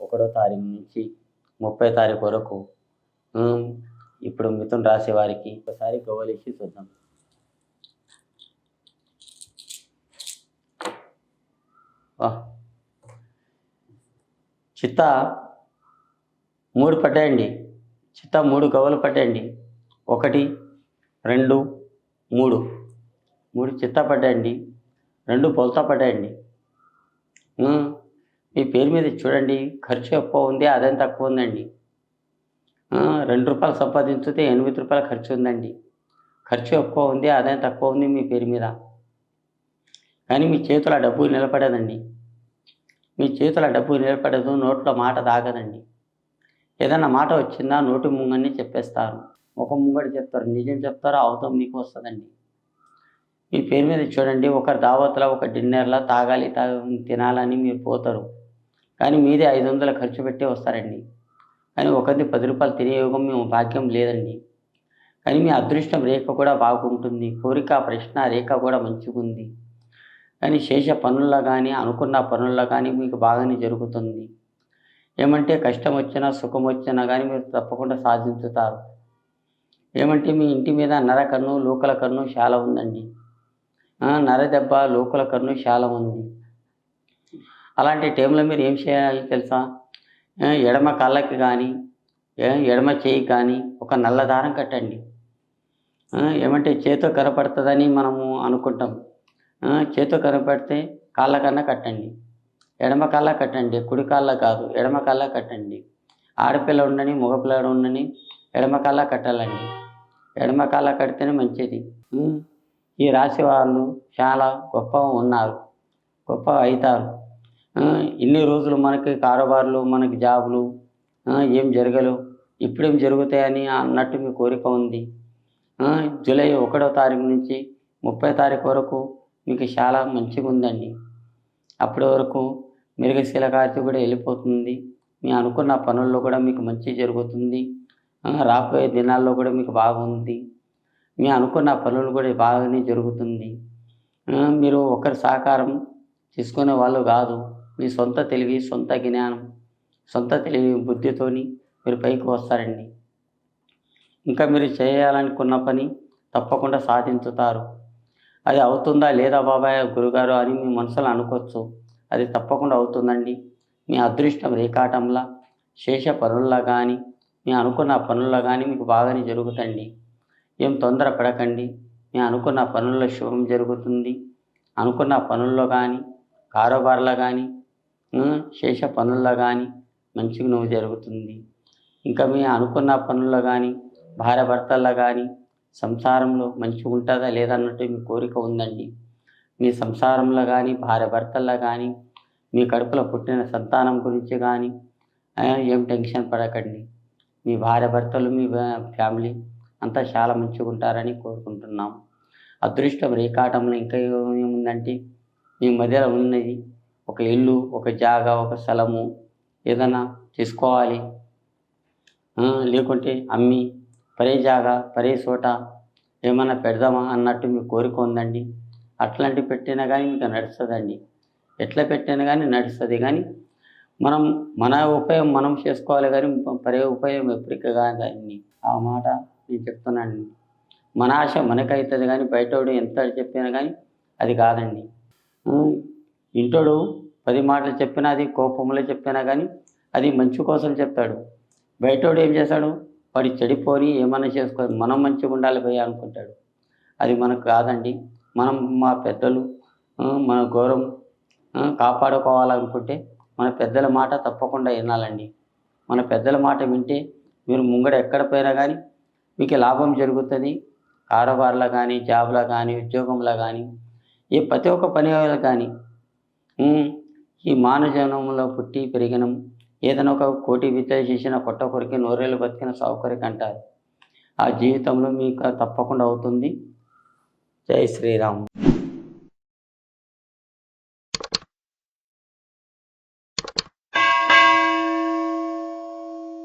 1వ తారీఖు నుంచి 30 తారీఖు వరకు ఇప్పుడు మిథున రాశి వారికి ఒకసారి గవ్వలేసి చూద్దాం. చిత్త 3 పడ్డాయండి. చిత్త 3 గవ్వలు పడ్డాయండి. 1, 2, 3 చిత్త పడ్డాయండి. 2 బొల్తా పడ్డాయండి. మీ పేరు మీద చూడండి, ఖర్చు ఎక్కువ ఉంది, ఆదాయం తక్కువ ఉందండి. ₹2 సంపాదించితే ₹8 ఖర్చు ఉందండి. ఖర్చు ఎక్కువ ఉంది, ఆదాయం తక్కువ ఉంది మీ పేరు మీద. కానీ మీ చేతుల డబ్బు నిలబడదండి. మీ చేతుల డబ్బు నిలబడదు, నోట్లో మాట తాగదండి. ఏదన్నా మాట వచ్చిందా నోటి ముంగని చెప్పేస్తారు. ఒక ముంగడి చెప్తారు, నిజం చెప్తారు, అవతం మీకు వస్తుందండి. మీ పేరు మీద చూడండి, ఒకరి దావత్లో ఒక డిన్నర్లా తాగాలి తినాలని మీరు పోతారు. కానీ మీదే 500 ఖర్చు పెట్టి వస్తారండి. కానీ ఒకరిది ₹10 తినే యోగం మీ భాగ్యం లేదండి. కానీ మీ అదృష్టం రేఖ కూడా బాగుంటుంది. కోరిక ప్రశ్న రేఖ కూడా మంచిగా ఉంది. కానీ శేష పనుల్లో కానీ అనుకున్న పనుల్లో కానీ మీకు బాగానే జరుగుతుంది. ఏమంటే కష్టం వచ్చినా సుఖం వచ్చినా కానీ మీరు తప్పకుండా సాధించుతారు. ఏమంటే మీ ఇంటి మీద నరకన్ను లోకల కన్ను చాలా ఉందండి. నరదెబ్బ లోకల కన్ను చాలా ఉంది. అలాంటి టైంలో మీరు ఏం చేయాలి తెలుసా? ఎడమ కాళ్ళకి కానీ ఎడమ చేయికి కానీ ఒక నల్ల దారం కట్టండి. ఏమంటే చేతో కనపడుతుందని మనము అనుకుంటాం. చేతో కనపడితే కాళ్ళ కన్నా కట్టండి. ఎడమ కాళ్ళ కట్టండి, కుడి కాళ్ళ కాదు, ఎడమ కాళ్ళ కట్టండి. ఆడపిల్ల ఉండని మగపిల్లడు ఉండని ఎడమ కాళ్ళ కట్టాలండి. ఎడమ కాళ్ళ కడితేనే మంచిది. ఈ రాశి వాళ్ళు చాలా గొప్పగా ఉన్నారు, గొప్పగా అవుతారు. ఇన్ని రోజులు మనకి కారోబార్లు, మనకి జాబులు ఏం జరగలేవు, ఇప్పుడేం జరుగుతాయని అన్నట్టు మీ కోరిక ఉంది. జూలై 1వ తారీఖు నుంచి 30 తారీఖు వరకు మీకు చాలా మంచిగా ఉందండి. అప్పటి వరకు మిరుగశీల కార్తె కూడా వెళ్ళిపోతుంది. మీ అనుకున్న పనుల్లో కూడా మీకు మంచి జరుగుతుంది. రాబోయే దినాల్లో కూడా మీకు బాగుంది. మీ అనుకున్న పనులు కూడా బాగానే జరుగుతుంది. మీరు ఒకరి సహకారం తీసుకునే వాళ్ళు కాదు. మీ సొంత తెలివి, సొంత జ్ఞానం, సొంత తెలివి బుద్ధితోని మీరు పైకి వస్తారండి. ఇంకా మీరు చేయాలనుకున్న పని తప్పకుండా సాధించుతారు. అది అవుతుందా లేదా బాబాయ్ గురుగారు అని మీ మనసులో అనుకోవచ్చు. అది తప్పకుండా అవుతుందండి. మీ అదృష్టం రేఖాటంలా శేష పనుల్లో కానీ మీ అనుకున్న పనుల్లో కానీ మీకు బాగానే జరుగుతండి. ఏం తొందరపడకండి. మీ అనుకున్న పనుల్లో శుభం జరుగుతుంది. అనుకున్న పనుల్లో కానీ కారోబార్లో కానీ శేష పనుల్లో కానీ మంచిగా నువ్వు జరుగుతుంది. ఇంకా మీ అనుకున్న పనుల్లో కానీ భార్య భర్తల్లో కానీ సంసారంలో మంచిగా ఉంటుందా లేదన్నట్టు మీ కోరిక ఉందండి. మీ సంసారంలో కానీ భార్య భర్తల్లో కానీ మీ కడుపులో పుట్టిన సంతానం గురించి కానీ ఏం టెన్షన్ పడకండి. మీ భార్య భర్తలు మీ ఫ్యామిలీ అంతా చాలా మంచిగా ఉంటారని కోరుకుంటున్నాం. అదృష్టం రేఖాటంలో ఇంకా ఏముందంటే మీ మధ్యలో ఉన్నది ఒక ఇల్లు, ఒక జాగా, ఒక స్థలము ఏదైనా తీసుకోవాలి, లేకుంటే అమ్మి పరే జాగా పరే చోట ఏమన్నా పెడదామా అన్నట్టు మీ కోరిక ఉందండి. అట్లాంటివి పెట్టినా కానీ మీకు నడుస్తుందండి. ఎట్లా పెట్టినా కానీ నడుస్తుంది. కానీ మన ఉపయోగం మనం చేసుకోవాలి, కానీ పరే ఉపయోగం ఎప్పటికీ కాదండి. ఆ మాట నేను చెప్తున్నాను. మన ఆశ మనకవుతుంది, కానీ బయటోడు ఎంత చెప్పినా కానీ అది కాదండి. ఇంటోడు 10 మాటలు చెప్పినా, అది కోపంలో చెప్పినా కానీ అది మంచి కోసం చెప్తాడు. బయటోడు ఏం చేస్తాడు, వాడు చెడిపోని ఏమన్నా చేసుకోవాలి, మనం మంచిగా ఉండాలి భయ్య అనుకుంటాడు. అది మనకు కాదండి. మనం మా పెద్దలు మన గౌరవం కాపాడుకోవాలనుకుంటే మన పెద్దల మాట తప్పకుండా వినాలండి. మన పెద్దల మాట వింటే మీరు ముంగడ ఎక్కడ పోయినా కానీ మీకు లాభం జరుగుతుంది. కారోబార్లో కానీ జాబ్లో కానీ ఉద్యోగంలో కానీ ప్రతి ఒక్క పని కానీ ఈ మానవ జన్మలో పుట్టి పెరిగినం, ఏదైనా ఒక కోటి విద్యలు చేసిన పొట్ట కొరికి నూరేళ్ళు బతికిన సౌకర్యం అంటారు. ఆ జీవితంలో మీకు తప్పకుండా అవుతుంది. జై శ్రీరామ్.